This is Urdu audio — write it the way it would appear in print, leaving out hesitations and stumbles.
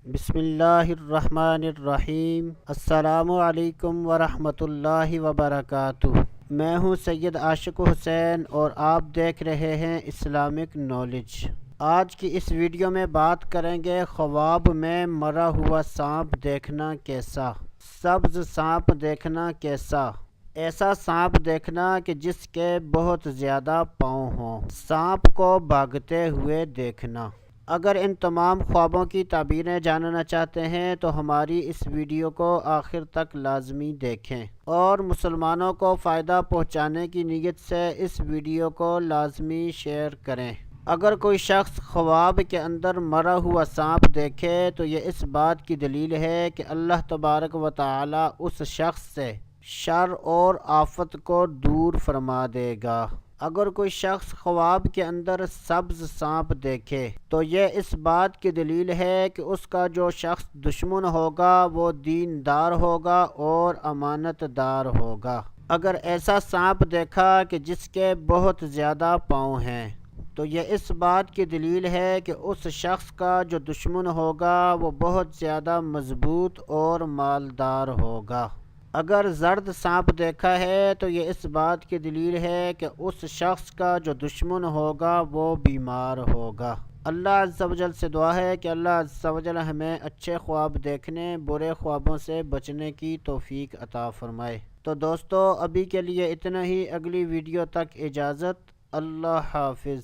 بسم اللہ الرحمن الرحیم۔ السلام علیکم ورحمۃ اللہ وبرکاتہ۔ میں ہوں سید عاشق حسین اور آپ دیکھ رہے ہیں اسلامک نالج۔ آج کی اس ویڈیو میں بات کریں گے خواب میں مرا ہوا سانپ دیکھنا کیسا، سبز سانپ دیکھنا کیسا، ایسا سانپ دیکھنا کہ جس کے بہت زیادہ پاؤں ہوں، سانپ کو بھاگتے ہوئے دیکھنا۔ اگر ان تمام خوابوں کی تعبیریں جاننا چاہتے ہیں تو ہماری اس ویڈیو کو آخر تک لازمی دیکھیں، اور مسلمانوں کو فائدہ پہنچانے کی نیت سے اس ویڈیو کو لازمی شیئر کریں۔ اگر کوئی شخص خواب کے اندر مرا ہوا سانپ دیکھے تو یہ اس بات کی دلیل ہے کہ اللہ تبارک و تعالی اس شخص سے شر اور آفت کو دور فرما دے گا۔ اگر کوئی شخص خواب کے اندر سبز سانپ دیکھے تو یہ اس بات کی دلیل ہے کہ اس کا جو شخص دشمن ہوگا وہ دیندار ہوگا اور امانت دار ہوگا۔ اگر ایسا سانپ دیکھا کہ جس کے بہت زیادہ پاؤں ہیں تو یہ اس بات کی دلیل ہے کہ اس شخص کا جو دشمن ہوگا وہ بہت زیادہ مضبوط اور مالدار ہوگا۔ اگر زرد سانپ دیکھا ہے تو یہ اس بات کی دلیل ہے کہ اس شخص کا جو دشمن ہوگا وہ بیمار ہوگا۔ اللہ عز و جل سے دعا ہے کہ اللہ عز و جل ہمیں اچھے خواب دیکھنے، برے خوابوں سے بچنے کی توفیق عطا فرمائے۔ تو دوستو ابھی کے لیے اتنا ہی، اگلی ویڈیو تک اجازت، اللہ حافظ۔